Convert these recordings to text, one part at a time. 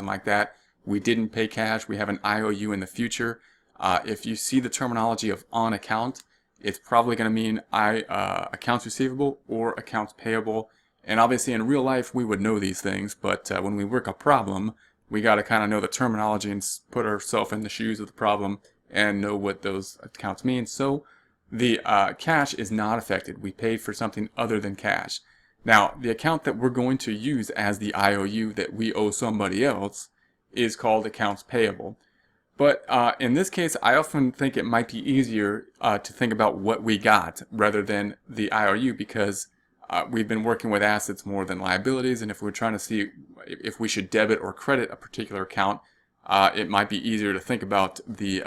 like that. We didn't pay cash. We have an IOU in the future. If you see the terminology of on account, it's probably going to mean accounts receivable or accounts payable. And obviously in real life, we would know these things. But when we work a problem, we got to kind of know the terminology and put ourselves in the shoes of the problem and know what those accounts mean. So the cash is not affected. We paid for something other than cash. Now, the account that we're going to use as the IOU that we owe somebody else is called accounts payable. But in this case, I often think it might be easier to think about what we got rather than the IOU, because we've been working with assets more than liabilities, and if we're trying to see if we should debit or credit a particular account, it might be easier to think about the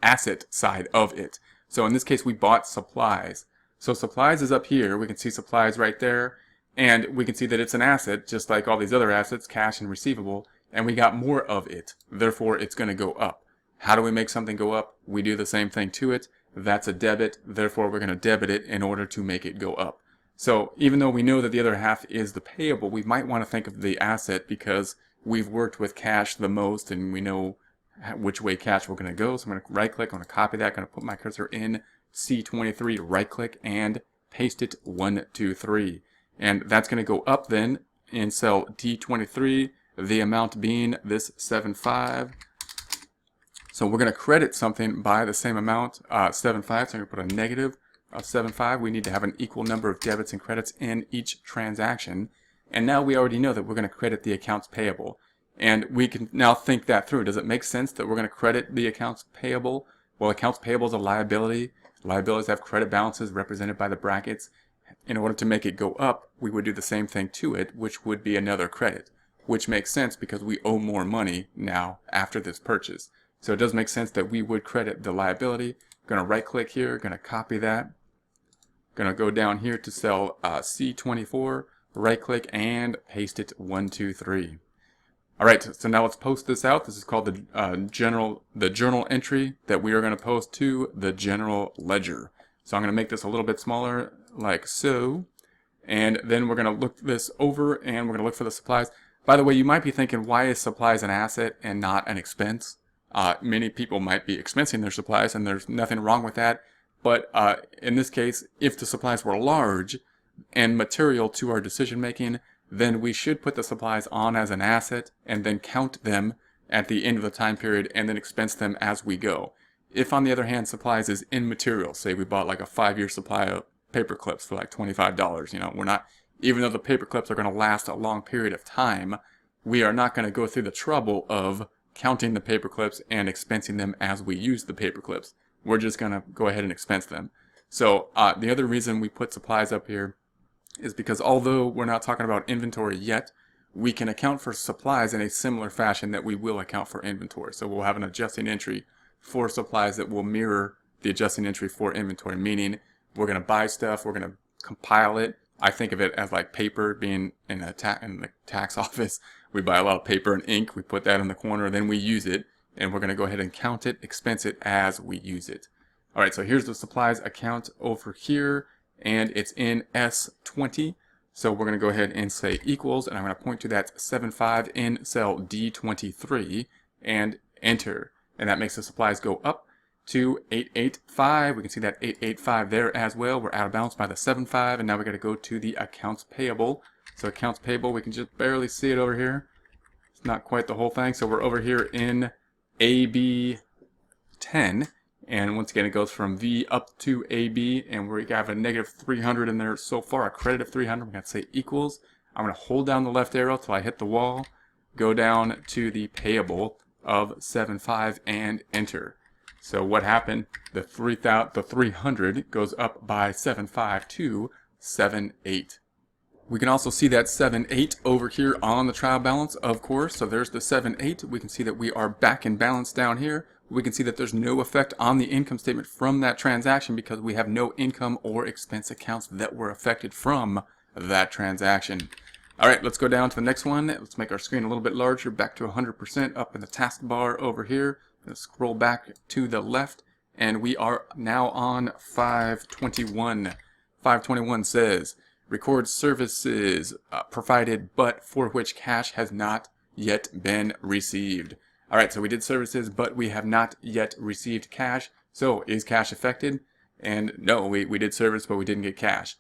asset side of it. So in this case, we bought supplies. So supplies is up here. We can see supplies right there, and we can see that it's an asset, just like all these other assets, cash and receivable, and we got more of it. Therefore, it's going to go up. How do we make something go up? We do the same thing to it. That's a debit. Therefore, we're going to debit it in order to make it go up. So even though we know that the other half is the payable, we might want to think of the asset because we've worked with cash the most and we know which way cash we're going to go. So I'm going to right click, I'm going to copy that, I'm going to put my cursor in C23, right click and paste it 1, 2, 3. And that's going to go up then in cell D23, the amount being this 7.5. So we're going to credit something by the same amount, 7.5. So I'm going to put a negative of 7.5. We need to have an equal number of debits and credits in each transaction. And now we already know that we're going to credit the accounts payable. And we can now think that through. Does it make sense that we're going to credit the accounts payable? Well, accounts payable is a liability. Liabilities have credit balances represented by the brackets. In order to make it go up, we would do the same thing to it, which would be another credit, which makes sense because we owe more money now after this purchase. So it does make sense that we would credit the liability. Going to right click here, going to copy that. Going to go down here to cell C24, right click and paste it 1, 2, 3. All right, so now let's post this out. This is called the journal entry that we are going to post to the general ledger. So I'm going to make this a little bit smaller, like so. And then we're going to look this over and we're going to look for the supplies. By the way, you might be thinking, why is supplies an asset and not an expense? Many people might be expensing their supplies, and there's nothing wrong with that. But in this case, if the supplies were large and material to our decision making, then we should put the supplies on as an asset and then count them at the end of the time period and then expense them as we go. If, on the other hand, supplies is immaterial, say we bought like a 5-year supply of paper clips for like $25, you know, we're not, even though the paper clips are going to last a long period of time, we are not going to go through the trouble of counting the paper clips and expensing them as we use the paper clips. We're just going to go ahead and expense them. So the other reason we put supplies up here is because although we're not talking about inventory yet, we can account for supplies in a similar fashion that we will account for inventory. So we'll have an adjusting entry for supplies that will mirror the adjusting entry for inventory, meaning we're going to buy stuff, we're going to compile it. I think of it as like paper, being in the tax office. We buy a lot of paper and ink, we put that in the corner, then we use it, and we're going to go ahead and count it, expense it as we use it. All right, so here's the supplies account over here, and it's in S20. So we're going to go ahead and say equals, and I'm going to point to that 7.5 in cell D23 and enter. And that makes the supplies go up to 885. We can see that 885 there as well. We're out of balance by the 7.5, and now we got to go to the accounts payable. So accounts payable, we can just barely see it over here. It's not quite the whole thing. So we're over here in AB10. And once again, it goes from V up to AB, and we have a negative 300 in there so far, a credit of 300. We're going to say equals. I'm going to hold down the left arrow till I hit the wall, go down to the payable of 7.5 and enter. So what happened? The 300 goes up by 7.5 to 7.8. We can also see that 7.8 over here on the trial balance, of course. So there's the 7.8. We can see that we are back in balance down here. We can see that there's no effect on the income statement from that transaction because we have no income or expense accounts that were affected from that transaction. All right, let's go down to the next one. Let's make our screen a little bit larger, back to 100% up in the taskbar over here. Let's scroll back to the left, and we are now on 521. 521 says, record services provided but for which cash has not yet been received. All right, so we did services, but we have not yet received cash. So is cash affected? And no, we did service, but we didn't get cash.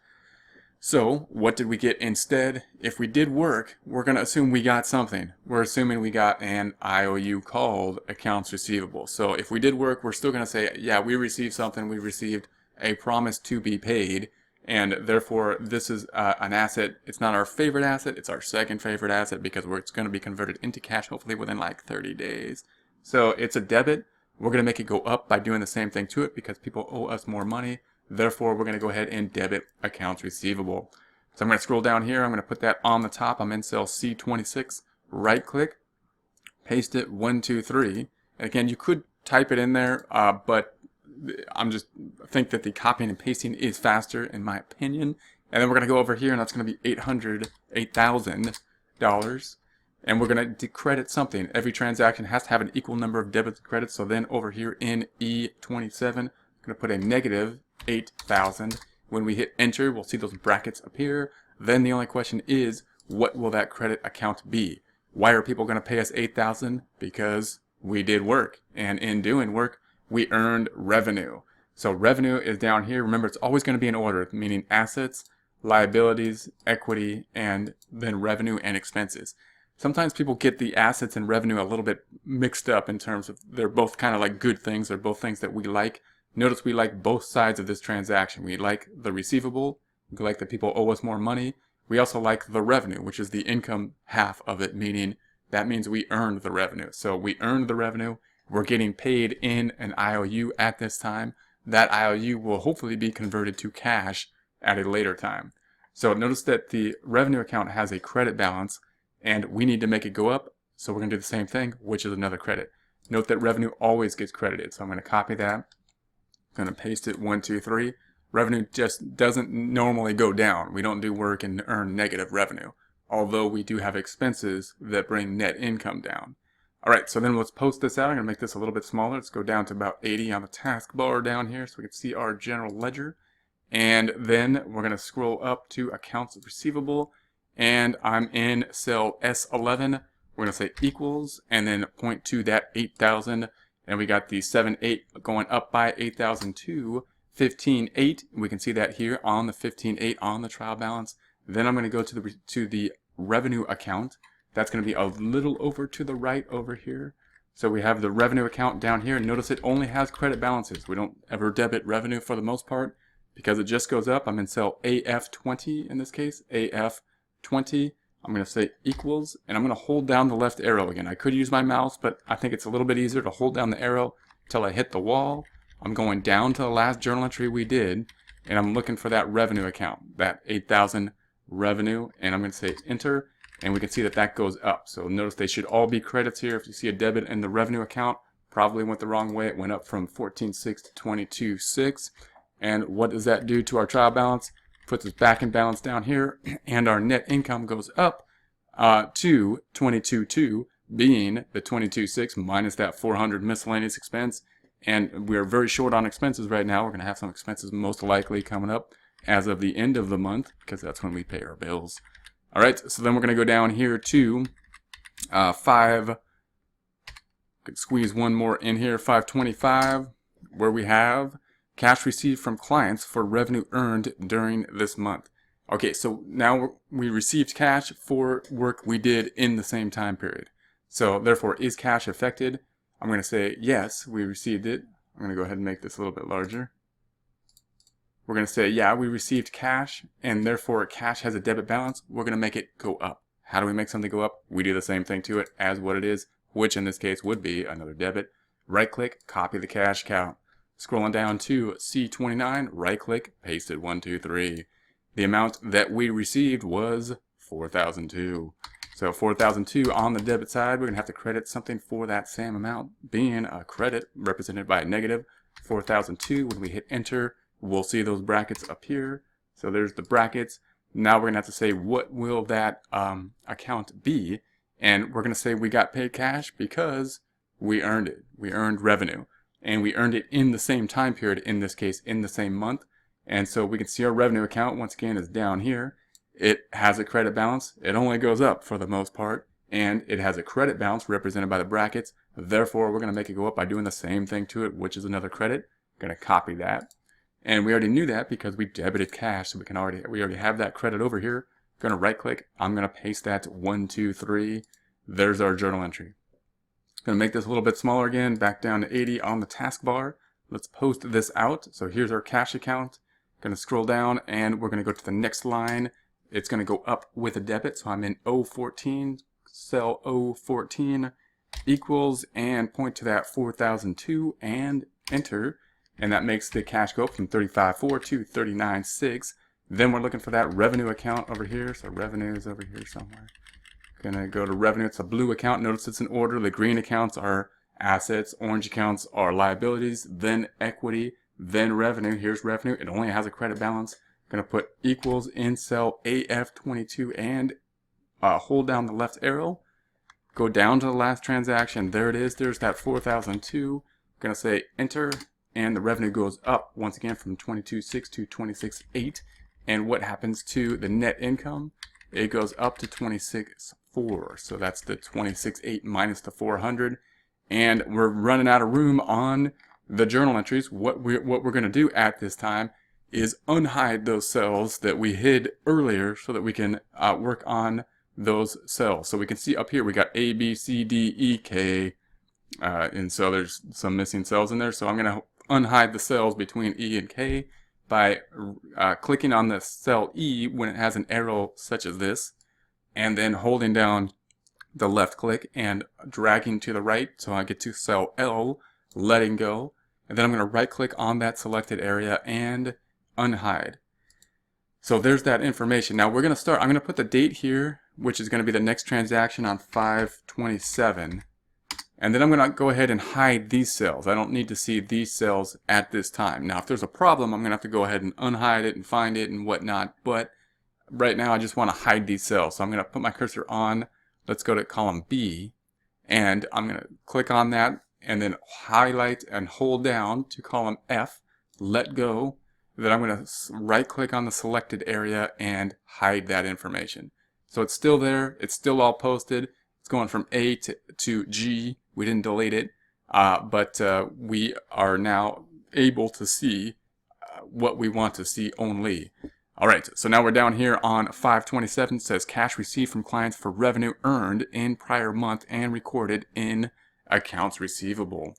So what did we get instead? If we did work, we're going to assume we got something. We're assuming we got an IOU called accounts receivable. So if we did work, we're still going to say, yeah, we received something. We received a promise to be paid. And therefore, this is an asset. It's not our favorite asset. It's our second favorite asset because it's going to be converted into cash, hopefully within like 30 days. So it's a debit. We're going to make it go up by doing the same thing to it because people owe us more money. Therefore, we're going to go ahead and debit accounts receivable. So I'm going to scroll down here. I'm going to put that on the top. I'm in cell C26. Right click, paste it 1, 2, 3. And again, you could type it in there, but I think that the copying and pasting is faster in my opinion. And then we're going to go over here, and that's going to be $8,000. And we're going to decredit something. Every transaction has to have an equal number of debits and credits. So then over here in E27, I'm going to put a negative 8,000. When we hit enter, we'll see those brackets appear. Then the only question is, what will that credit account be? Why are people going to pay us 8,000? Because we did work, and in doing work, we earned revenue. So revenue is down here. Remember, it's always going to be in order, meaning assets, liabilities, equity, and then revenue and expenses. Sometimes people get the assets and revenue a little bit mixed up in terms of they're both kind of like good things. They're both things that we like. Notice we like both sides of this transaction. We like the receivable. We like that people owe us more money. We also like the revenue, which is the income half of it, meaning that means we earned the revenue. So we earned the revenue. We're getting paid in an IOU at this time. That IOU will hopefully be converted to cash at a later time. So notice that the revenue account has a credit balance, and we need to make it go up. So we're going to do the same thing, which is another credit. Note that revenue always gets credited. So I'm going to copy that. I'm going to paste it 1, 2, 3. Revenue just doesn't normally go down. We don't do work and earn negative revenue, although we do have expenses that bring net income down. All right, so then let's post this out. I'm going to make this a little bit smaller. Let's go down to about 80 on the taskbar down here so we can see our general ledger. And then we're going to scroll up to accounts receivable. And I'm in cell S11. We're going to say equals and then point to that 8,000. And we got the 7,8 going up by 8,000 to 15,8. We can see that here on the 15,8 on the trial balance. Then I'm going to go to the revenue account. That's going to be a little over to the right over here. So we have the revenue account down here. Notice it only has credit balances. We don't ever debit revenue for the most part because it just goes up. I'm in cell AF20 in this case, AF20. I'm going to say equals, and I'm going to hold down the left arrow again. I could use my mouse, but I think it's a little bit easier to hold down the arrow until I hit the wall. I'm going down to the last journal entry we did, and I'm looking for that revenue account, that 8,000 revenue, and I'm going to say enter, and we can see that that goes up. So notice they should all be credits here. If you see a debit in the revenue account, probably went the wrong way. It went up from 14,6 to 22,6. And what does that do to our trial balance? Puts us back in balance down here, and our net income goes up to 22.2, being the 22.6 minus that 400 miscellaneous expense. And we're very short on expenses right now. We're going to have some expenses most likely coming up as of the end of the month because that's when we pay our bills. All right, so then we're going to go down here to 5. Could squeeze one more in here, 525, where we have cash received from clients for revenue earned during this month. Okay, so now we received cash for work we did in the same time period. So therefore, is cash affected? I'm going to say yes, we received it. I'm going to go ahead and make this a little bit larger. We're going to say, yeah, we received cash, and therefore cash has a debit balance. We're going to make it go up. How do we make something go up? We do the same thing to it as what it is, which in this case would be another debit. Right-click, copy the cash count. Scrolling down to C29, right-click, paste it 1, 2, 3. The amount that we received was 4,002. So 4,002 on the debit side, we're going to have to credit something for that same amount, being a credit represented by a negative. 4,002, when we hit enter, we'll see those brackets appear. So there's the brackets. Now we're going to have to say, what will that account be? And we're going to say we got paid cash because we earned it. We earned revenue. And we earned it in the same time period, in this case, in the same month. And so we can see our revenue account, once again, is down here. It has a credit balance. It only goes up for the most part. and it has a credit balance represented by the brackets. Therefore, we're going to make it go up by doing the same thing to it, which is another credit. Going to copy that. And we already knew that because we debited cash, so we already have that credit over here. Going to right click. I'm going to paste that 1, 2, 3. There's our journal entry. Going to make this a little bit smaller again, back down to 80 on the taskbar. Let's post this out. So here's our cash account. Going to scroll down and we're going to go to the next line. It's going to go up with a debit. So I'm in 014, cell 014 equals, and point to that 4002 and enter. And that makes the cash go up from 35.4 to 39.6. Then we're looking for that revenue account over here. So revenue is over here somewhere. Gonna go to revenue. It's a blue account. Notice it's in order. The green accounts are assets. Orange accounts are liabilities. Then equity. Then revenue. Here's revenue. It only has a credit balance. Gonna put equals in cell AF22 and hold down the left arrow. Go down to the last transaction. There it is. There's that 4002. Gonna say enter. And the revenue goes up once again from 22.6 to 26.8. And what happens to the net income? It goes up to 26.4. So that's the 26.8 minus the 400. And we're running out of room on the journal entries. What we're going to do at this time is unhide those cells that we hid earlier so that we can work on those cells. So we can see up here we got A, B, C, D, E, K. And so there's some missing cells in there. So I'm going to unhide the cells between E and K by clicking on the cell E when it has an arrow such as this, and then holding down the left click and dragging to the right so I get to cell L, letting go, and then I'm going to right click on that selected area and unhide. So there's that information. Now we're going to start, I'm going to put the date here, which is going to be the next transaction on 5/27. And then I'm going to go ahead and hide these cells. I don't need to see these cells at this time. Now, if there's a problem, I'm going to have to go ahead and unhide it and find it and whatnot. But right now, I just want to hide these cells. So I'm going to put my cursor on. Let's go to column B. And I'm going to click on that and then highlight and hold down to column F. Let go. Then I'm going to right click on the selected area and hide that information. So it's still there. It's still all posted. It's going from A to G. We didn't delete it, but we are now able to see what we want to see only. All right, so now we're down here on 5/27. It says cash received from clients for revenue earned in prior month and recorded in accounts receivable.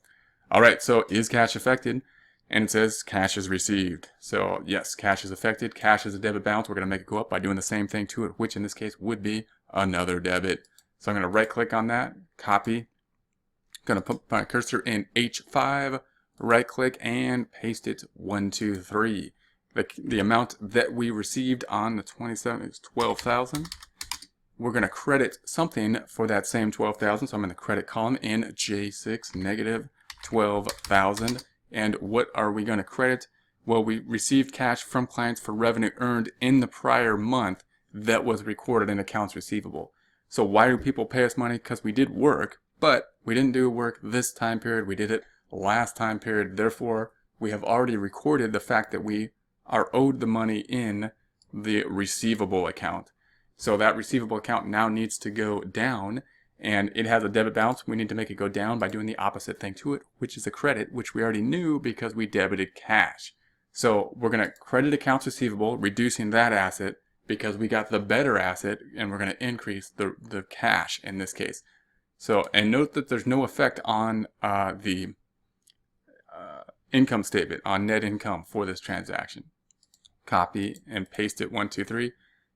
All right, so is cash affected? And it says cash is received. So yes, cash is affected. Cash is a debit balance. We're going to make it go up by doing the same thing to it, which in this case would be another debit. So I'm going to right click on that, copy. Going to put my cursor in H5, right click and paste it 1, 2, 3. The amount that we received on the 27th is 12,000. We're going to credit something for that same 12,000. So I'm in the credit column in J6 negative 12,000. And what are we going to credit? Well, we received cash from clients for revenue earned in the prior month that was recorded in accounts receivable. So why do people pay us money? Because we did work. But we didn't do work this time period. We did it last time period. Therefore, we have already recorded the fact that we are owed the money in the receivable account. So that receivable account now needs to go down, and it has a debit balance. We need to make it go down by doing the opposite thing to it, which is a credit, which we already knew because we debited cash. So we're going to credit accounts receivable, reducing that asset because we got the better asset, and we're going to increase the cash in this case. So, and note that there's no effect on the income statement, on net income for this transaction. Copy and paste it 1, 2, 3.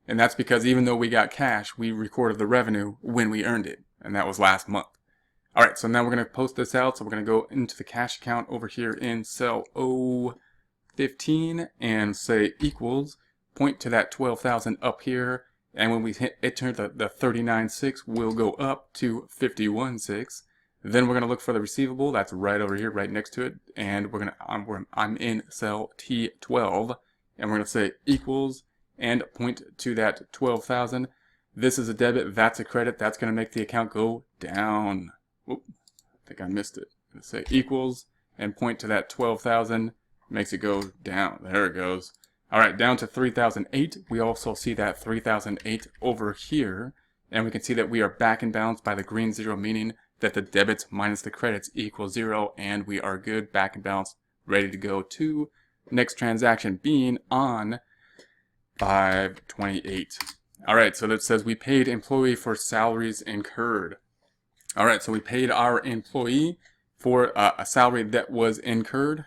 And that's because even though we got cash, we recorded the revenue when we earned it. And that was last month. All right, so now we're going to post this out. So we're going to go into the cash account over here in cell 015 and say equals, point to that 12,000 up here. And when we hit enter, the 39.6 will go up to 51.6. Then we're going to look for the receivable. That's right over here, right next to it. And we're going to, I'm in cell T12. And we're going to say equals and point to that 12,000. This is a debit. That's a credit. That's going to make the account go down. Oop, I think I missed it. Let's say equals and point to that 12,000. Makes it go down. There it goes. All right, down to 3,008. We also see that 3,008 over here. And we can see that we are back in balance by the green 0, meaning that the debits minus the credits equals 0, and we are good, back in balance, ready to go to next transaction being on 5/28. All right, so that says we paid employee for salaries incurred. All right, so we paid our employee for a salary that was incurred.